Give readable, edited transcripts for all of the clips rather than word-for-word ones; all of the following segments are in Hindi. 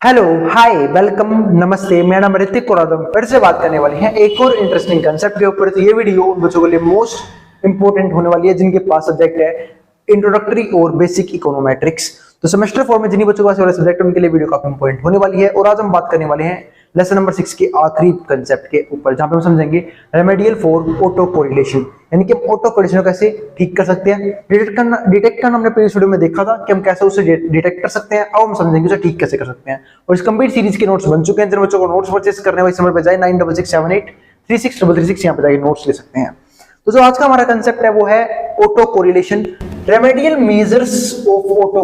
हेलो, हाय, वेलकम, नमस्ते। मेरा नाम ऋतिक और आज हम फिर से बात करने वाले हैं एक और इंटरेस्टिंग कंसेप्ट के ऊपर। तो ये वीडियो उन बच्चों के लिए मोस्ट इंपोर्टेंट होने वाली है जिनके पास सब्जेक्ट है इंट्रोडक्टरी और बेसिक इकोनोमेट्रिक्स। तो सेमेस्टर 4 में जिन्हीं बच्चों के पास वाला सब्जेक्ट उनके लिए वीडियो काफी इंपॉर्टेंट होने वाली है। और आज हम बात करने वाले हैं लेसन नंबर 6 के आखिरी कंसेप्ट के ऊपर, जहां पे हम समझेंगे रेमेडियल फॉर ऑटो कोरिलेशन, यानी कि हम ऑटो कोरिलेशन को कैसे ठीक कर सकते हैं। डिटेक्ट करना हमने प्रीवियस वीडियो में देखा था कि हम कैसे उसे डिटेक्ट कर सकते हैं। अब हम समझेंगे उसे ठीक कैसे कर सकते हैं। और इस कंप्लीट सीरीज के नोट्स बन चुके हैं। जिन बच्चों को नोट्स परचेस करने वाले नंबर पे जाए 9667836336 यहाँ पे जाके नोट्स ले सकते हैं। तो जो आज का हमारा कंसेप्ट है वो है auto correlation, remedial measures of auto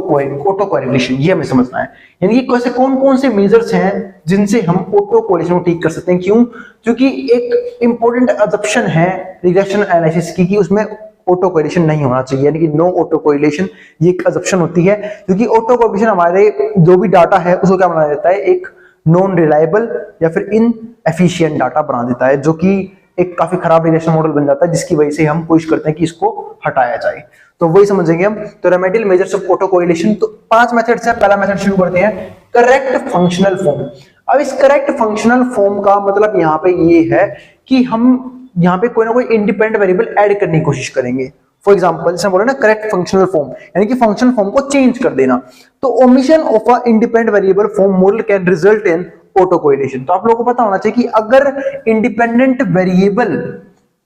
correlation. ये हमें समझना है, यानी कि कैसे कौन कौन से मेजर्स हैं जिनसे हम ऑटो कोरिलेशन को ठीक कर सकते हैं। क्यों? क्योंकि एक इंपॉर्टेंट असम्पशन है रिग्रेशन एनालिसिस की कि उसमें ऑटो कोरिलेशन नहीं होना चाहिए, यानी कि नो ऑटो कोरिलेशन। ये एक असम्पशन होती है क्योंकि ऑटो कोरिलेशन हमारे जो भी डाटा है उसको क्या बना देता है, एक नॉन रिलायबल या फिर इनएफिशिएंट डाटा बना देता है, जो कि एक काफी खराब रिग्रेशन मॉडल बन जाता है, जिसकी वजह से हम कोशिश करते हैं कि इसको हटाया जाए। तो वही समझेंगे हम। तो remedial measures of auto correlation, तो 5 मेथड्स है। पहला मेथड शुरू करते हैं, करेक्ट फंक्शनल फॉर्म। अब इस करेक्ट फंक्शनल फॉर्म का मतलब यहाँ पे ये है कि हम यहाँ पे कोई ना कोई इंडिपेंडेंट वेरिएबल ऐड करने की कोशिश करेंगे। फॉर एग्जाम्पल जैसे बोले ना करेक्ट फंक्शनल फॉर्म, यानी कि फंक्शनल फॉर्म को चेंज कर देना। तो omission of a independent variable form model can result in auto correlation. तो आप लोगों को पता होना चाहिए कि अगर इंडिपेंडेंट वेरिएबल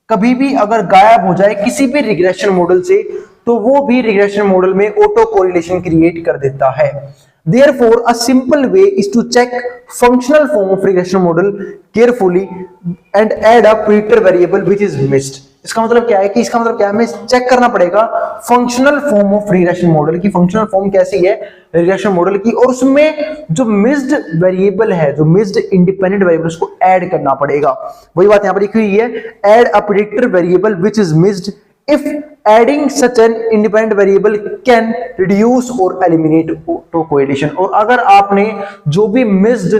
कभी भी अगर गायब हो जाए किसी भी रिग्रेशन मॉडल से, तो वो भी रिग्रेशन मॉडल में ऑटो कोरिलेशन क्रिएट कर देता है। Therefore, a simple way is to check functional form of regression model carefully and add a predictor variable which is missed. इसका मतलब क्या है कि इसका मतलब क्या है, हमें चेक करना पड़ेगा functional form of regression model की, फंक्शनल फॉर्म कैसी है रिग्रेशन मॉडल की, और उसमें जो मिस्ड वेरिएबल है, जो मिस्ड इंडिपेंडेंट वेरिएबल, उसको ऐड करना पड़ेगा। वही बात यहां पर लिखी हुई है, add a predictor variable which is missed if adding such an independent variable can reduce or eliminate auto correlation। और अगर आपने जो भी मिस्ड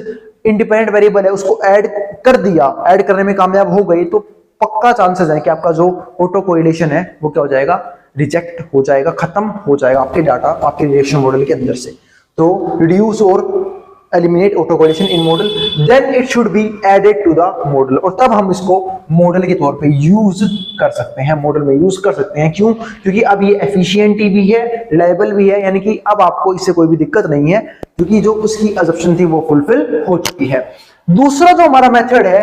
इंडिपेंडेंट वेरिएबल है उसको ऐड कर दिया, ऐड करने में कामयाब हो गई, तो पक्का चांसेस है कि आपका जो ऑटो कोरिलेशन है वो क्या हो जाएगा, रिजेक्ट हो जाएगा, खत्म हो जाएगा आपके डाटा आपके रिग्रेशन मॉडल के अंदर से। तो रिड्यूस और eliminate auto correlation in model, then it should be added to the model। और तब हम इसको मॉडल के तौर पे यूज कर सकते हैं, मॉडल में यूज कर सकते हैं। क्यों? क्योंकि अब ये एफिशिएंट भी है, रिलायबल भी है, यानी कि अब आपको इससे कोई भी दिक्कत नहीं है, क्योंकि जो उसकी असम्पशन थी वो फुलफिल हो चुकी है। दूसरा जो हमारा मेथड है,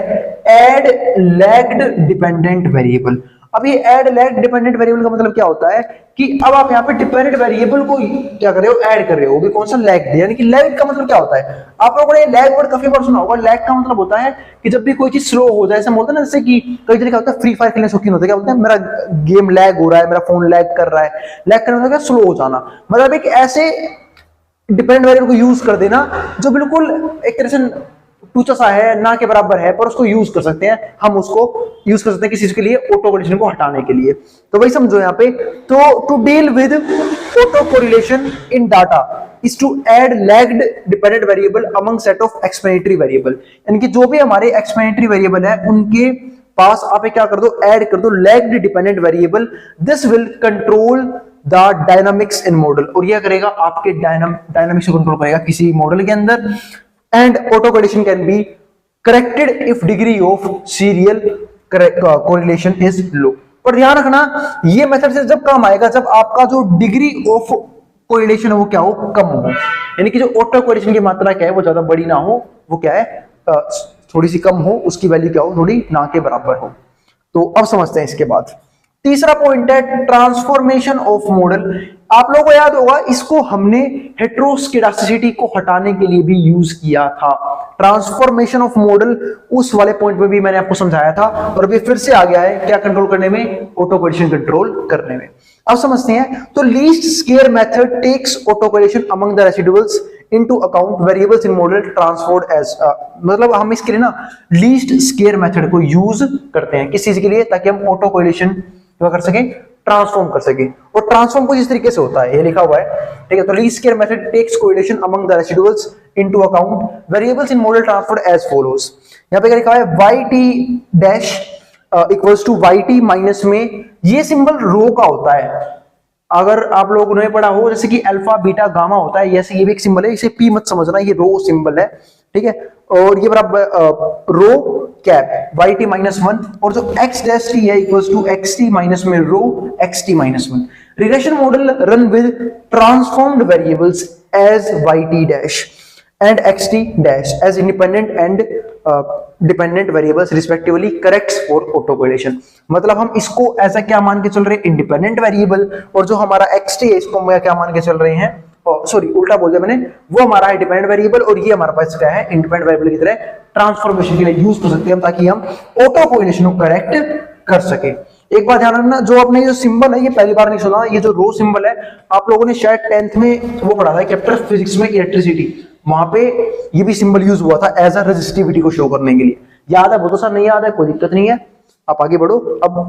ऐड लैग्ड डिपेंडेंट वेरिएबल। अब ये ऐड लैग्ड डिपेंडेंट वेरिएबल का मतलब क्या होता है कि अब आप यहाँ पे डिपेंडेंट वेरिएबल को क्या कर रहे हो, ऐड कर रहे हो, भी कौन सा लैग दे। यानी कि लैग का मतलब क्या होता है, आप लोगों ने लैग वर्ड काफी बार सुना होगा। लैग का मतलब होता है कि जब भी कोई चीज स्लो हो जाए, ऐसा बोलते हैं ना, जैसे कि कई जगह क्या होता है, फ्री फायर खेलने शौकीन होते हैं, क्या बोलते हैं, मेरा गेम लैग हो रहा है, मेरा फोन लैग कर रहा है। लैग करने मतलब स्लो हो जाना, मतलब एक ऐसे डिपेंडेंट वेरिएबल को यूज कर देना जो बिल्कुल एक तरह से टूचा सा है, ना के बराबर है, पर उसको यूज कर सकते हैं, हम उसको यूज कर सकते हैं किसी चीज के लिए, ऑटो कोरिलेशन को हटाने के लिए। तो वही समझो यहाँ पे। तो to deal with auto correlation in data is to add lagged dependent variable among set of explanatory variable, यानी कि जो भी हमारे एक्सप्लेनेटरी वेरिएबल है उनके पास आप क्या कर दो, ऐड कर दो lagged dependent variable. This will control the dynamics in model, और यह करेगा आपके डायनामिक्स को कंट्रोल करेगा किसी मॉडल के अंदर। And auto correlation can be corrected if degree of serial correlation is low। पर ध्यान रखना, ये मेथड से जब काम आएगा जब आपका जो डिग्री ऑफ कोरिलेशन है वो क्या हो, कम हो, यानी कि जो ऑटो कोरिलेशन की मात्रा क्या है वो ज्यादा बड़ी ना हो, वो क्या है थोड़ी सी कम हो, उसकी वैल्यू क्या हो, थोड़ी ना के बराबर हो। तो अब समझते हैं इसके बाद। तीसरा पॉइंट है ट्रांसफॉर्मेशन ऑफ मॉडल। आप लोगों को याद होगा इसको हमने हेटेरोस्केडास्टिसिटी को हटाने के लिए भी यूज किया था। ट्रांसफॉर्मेशन ऑफ मॉडल उस वाले पॉइंट पे भी मैंने आपको समझाया था, और अभी फिर से आ गया है क्या कंट्रोल करने में, ऑटो कोरिलेशन कंट्रोल करने में। अब समझते हैं। तो least square method takes auto correlation among the residuals into account variables in model transformed as, मतलब हम इसके लिए ना लीस्ट स्क्वेयर मेथड को यूज करते हैं किस चीज के लिए, ताकि हम ऑटो कोरिलेशन क्या कर सकें, ट्रांसफॉर्म कर सके। और ट्रांसफॉर्म कुछ इस तरीके से होता है, ये लिखा हुआ है, ठीक है। तो least square method takes correlation among the residuals into account variables in model transformed as follows. यहां पे क्या लिखा है, yt dash equals to yt minus में, ये सिंबल रो का होता है, अगर आप लोगों ने पढ़ा हो जैसे कि अल्फा बीटा गामा होता है, जैसे ये भी एक सिंबल है, इसे पी मत समझना, ये रो सिंबल है, ठीक है। और ये बराबर rho cap Y T minus one, और जो एक्स डैश टी है equals to X T minus में rho X T minus one. Regression model run with transformed variables as Y T dash and xt dash as independent and dependent variables respectively corrects for auto correlation। मतलब हम इसको ऐसा क्या मान के चल रहे हैं, इंडिपेंडेंट वेरिएबल, और जो हमारा xt है इसको हम क्या मान के चल रहे हैं, सॉरी उल्टा बोल दिया मैंने, वो हमारा है डिपेंडेंट वेरिएबल और ये हमारे पास क्या है, इंडिपेंडेंट वेरिएबल की तरह ट्रांसफॉर्मेशन के लिए यूज कर सकते हैं ताकि हम ऑटो कोरिलेशन को करेक्ट कर सके। एक बात ध्यान रखना, जो आपने ये सिंबल है ये पहली बार नहीं सुना, ये जो रो सिंबल है आप लोगों ने शायद 10th में वो पढ़ा था चैप्टर फिजिक्स में इलेक्ट्रिसिटी, वहां पे ये भी सिंबल यूज हुआ था एज अ रेजिस्टिविटी को शो करने के लिए। याद है? बोलो सर नहीं याद है, कोई दिक्कत नहीं है, आप आगे बढ़ो। अब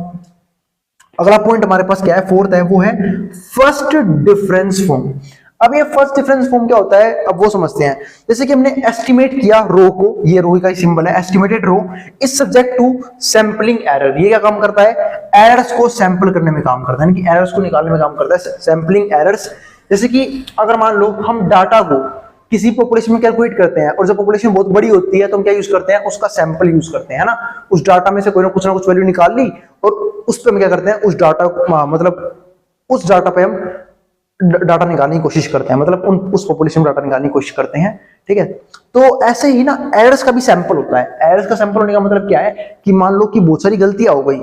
अगला पॉइंट हमारे पास क्या है, फोर्थ है, वो है फर्स्ट डिफरेंस फॉर्म। अब ये फर्स्ट डिफरेंस फॉर्म क्या होता है, अब वो समझते हैं। जैसे कि हमने एस्टिमेट किया रो को, ये रो का सिंबल है, estimated rho is subject to sampling error. ये क्या काम करता है, एरर्स को सैंपल करने में काम करता है, यानी कि एरर्स को निकालने में काम करता है, सैंपलिंग एरर्स। जैसे कि अगर मान लो हम डाटा को किसी पॉपुलेशन में कैलकुलेट करते हैं और जब पॉपुलेशन बहुत बड़ी होती है तो हम क्या यूज करते हैं, उसका सैंपल यूज करते हैं, है ना। उस डाटा में से कोई ना कुछ वैल्यू निकाल ली और उस पर हम क्या करते हैं, उस डाटा मतलब उस डाटा पे हम डाटा निकालने की कोशिश करते हैं, मतलब उस पॉपुलेशन में डाटा निकालने की कोशिश करते हैं, ठीक है। तो ऐसे ही ना एरर्स का भी सैंपल होता है। एरर्स का सैंपल होने का मतलब क्या है कि मान लो कि बहुत सारी गलतियां हो गई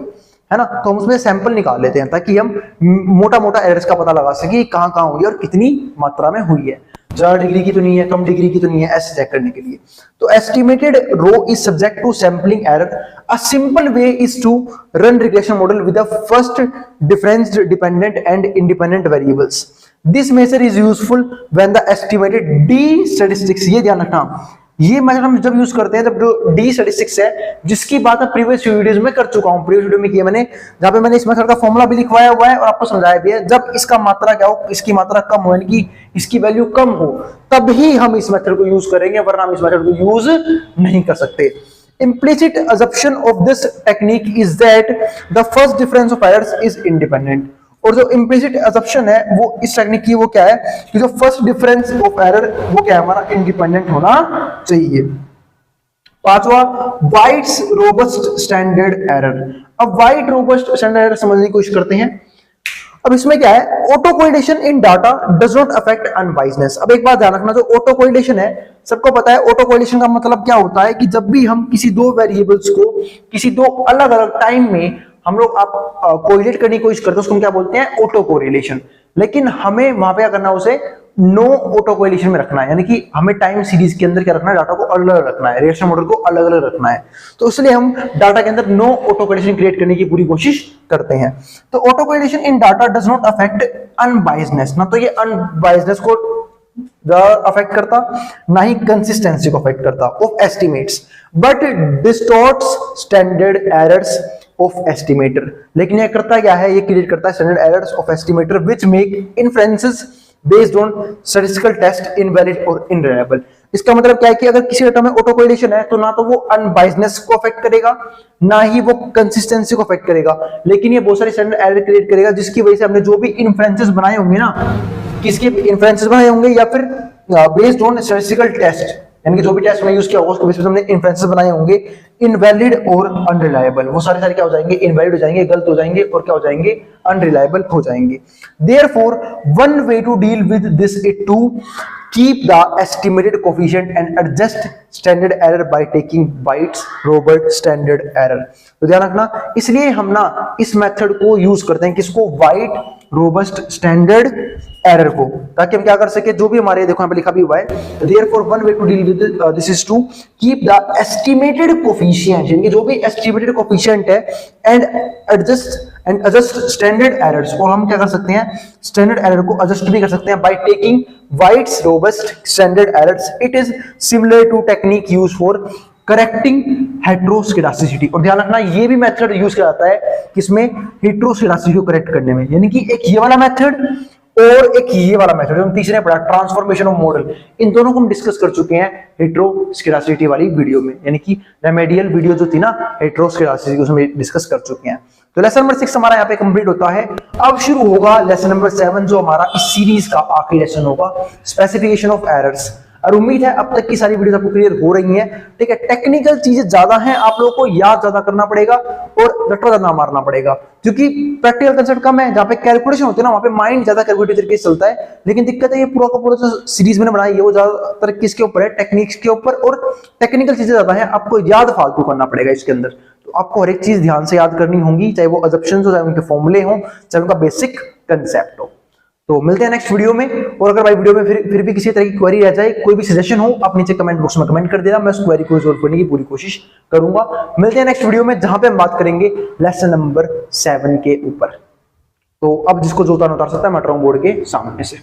है ना, तो हम उसमें सैंपल निकाल लेते हैं ताकि हम मोटा मोटा एरर्स का पता लगा सके कहां कहां हुई है और कितनी मात्रा में हुई है, ज्यादा डिग्री की तो नहीं है, कम डिग्री की तो नहीं है, ऐसे चेक करने के लिए। तो estimated rho is subject to sampling error. A simple way is to run regression model with the first difference dependent and independent variables. This method is useful when the estimated D statistics, ये ध्यान रखना, ये मेथड हम जब यूज करते हैं जब जो डी स्टैटिस्टिक्स है, जिसकी बात मैं प्रीवियस वीडियोस में कर चुका हूं, प्रीवियस वीडियो में किया मैंने, जहां पे मैंने इस मेथड का फॉर्मूला भी लिखवाया हुआ है और आपको समझाया भी है। जब इसका मात्रा क्या हो, इसकी मात्रा कम हो, यानी कि इसकी वैल्यू कम हो, तब ही हम इस मेथड को यूज करेंगे, वरना हम इस मेथड को यूज नहीं कर सकते। Implicit assumption of this technique is that the first difference of errors is independent। और जो इम्प्लिसिट असम्पशन है वो इस टेक्निक की, वो क्या है कि जो फर्स्ट डिफरेंस ऑफ एरर वो क्या है हमारा, इंडिपेंडेंट होना चाहिए। पांचवा, वाइट्स रोबस्ट स्टैंडर्ड एरर। अब वाइट रोबस्ट स्टैंडर्ड एरर समझने की कोशिश करते हैं। अब इसमें क्या है, auto correlation in data does not affect unbiasedness. अब एक बात ध्यान रखना, जो ऑटो कोरिलेशन है सबको पता है, ऑटो कोरिलेशन का मतलब क्या होता है कि जब भी हम किसी दो वेरिएबल्स को किसी दो अलग अलग टाइम में हम लोग आप कोरिलेट करने की कोशिश करते हैं, उसको हम क्या बोलते हैं, ऑटो कोरिलेशन। लेकिन हमें वहां पे क्या करना है, उसे नो ऑटो कोरिलेशन में रखना है, यानी कि हमें टाइम सीरीज के अंदर क्या रखना है, डाटा को अलग अलग रखना है, रिग्रेशन मॉडल को अलग अलग रखना है। तो इसलिए हम डाटा के अंदर नो ऑटो कोरिलेशन क्रिएट करने की पूरी कोशिश करते हैं। तो auto correlation in data does not affect unbiasedness, ना तो ये अनबायसनेस को अफेक्ट करता, ना ही कंसिस्टेंसी को अफेक्ट करता of estimates, but distorts standard errors of estimator. लेकिन ये करता क्या है, ये क्रिएट करता है standard errors of estimator which make inferences based on statistical test invalid और इनरिलायबल। इसका मतलब क्या है कि अगर किसी डाटा में ऑटो कोरिलेशन है तो ना तो वो अनबायसनेस को अफेक्ट करेगा, ना ही वो कंसिस्टेंसी को अफेक्ट करेगा, लेकिन ये बहुत सारी स्टैंडर्ड एरर क्रिएट करेगा, जिसकी वजह से हमने जो भी इन्फ्रेंसेस बनाए होंगे ना, किसके इन्फ्रेंसेस बनाए होंगे या फिर बेस्ड ऑन स्टैटिस्टिकल टेस्ट, यानी कि जो भी टेस्ट में यूज किया होगा उसके बेसिस पे हमने इन्फ्रेंसेस बनाए होंगे, इनवैलिड और अनरिलायबल, वो सारे क्या हो जाएंगे, इनवैलिड हो जाएंगे, गलत हो जाएंगे, और क्या हो जाएंगे, अनरिलायबल हो जाएंगे। Therefore one way to deal with this is to keep the estimated coefficient and adjust standard error by taking White's robust standard error। तो ध्यान रखना, इसलिए हम ना इस मेथड को यूज करते हैं, किसको, वाइट रोबस्ट स्टैंडर्ड एरर को, ताकि हम क्या कर सके, जो भी हमारे देखो यहाँ पे लिखा भी हुआ है, therefore one way to deal with this is to keep the estimated coefficient, यानी जो भी estimated coefficient है and adjust standard errors, और हम क्या कर सकते हैं, स्टैंडर्ड एरर को एडजस्ट भी कर सकते हैं by taking White's robust standard errors। It is similar to technique used for correcting heteroscedasticity। और ध्यान रखना, ये भी मेथड यूज किया जाता है किसमें, हेटेरोस्केडासिटी को करेक्ट करने में, यानी कि एक ये वाला मेथड और एक ये वाला मेथड हम तीसरे पढ़ा ट्रांसफॉर्मेशन ऑफ मॉडल, इन दोनों को हम डिस्कस कर चुके हैं हेटेरोस्केडासिटी वाली वीडियो में, यानी कि रेमेडियल वीडियो जो थी ना हेटेरोस्केडासिटी उसमें डिस्कस कर चुके हैं। तो लेसन नंबर 6 हमारा यहाँ पे कंप्लीट होता है। अब शुरू होगा लेसन नंबर 7 जो हमारा इस सीरीज का आखिरी लेसन होगा, स्पेसिफिकेशन ऑफ एरर्स। और उम्मीद है अब तक की सारी वीडियोस आपको क्लियर हो रही हैं। ठीक है, टेक्निकल चीजें ज्यादा हैं, आप लोगों को याद ज्यादा करना पड़ेगा और रट्टा ज्यादा मारना पड़ेगा, क्योंकि प्रैक्टिकल कंसेप्ट कम है। जहां पे कैलकुलेशन होती है ना वहां पे माइंड ज्यादा कैलकुलेटिव तरीके से चलता है। लेकिन दिक्कत है ये पूरा का पूरा जो सीरीज मैंने बनाई है वो ज्यादातर किसके ऊपर है, टेक्निक्स के ऊपर, और टेक्निकल चीजें ज्यादा है, आपको याद फालतू करना पड़ेगा इसके अंदर। तो आपको हर एक चीज ध्यान से याद करनी होगी, चाहे वो अजम्पशंस हो, चाहे उनके फॉर्मूले हो, चाहे उनका बेसिक कंसेप्ट हो। तो मिलते हैं नेक्स्ट वीडियो में। और अगर भाई वीडियो में फिर भी किसी तरह की क्वेरी रह जाए, कोई भी सजेशन हो, आप नीचे कमेंट बॉक्स में कमेंट कर देना, मैं उस क्वेरी को रिजॉल्व करने की पूरी कोशिश करूंगा। मिलते हैं नेक्स्ट वीडियो में जहां पे हम बात करेंगे लेसन नंबर 7 के ऊपर। तो अब जिसको जो उतार सकता है मैं बोर्ड के सामने से।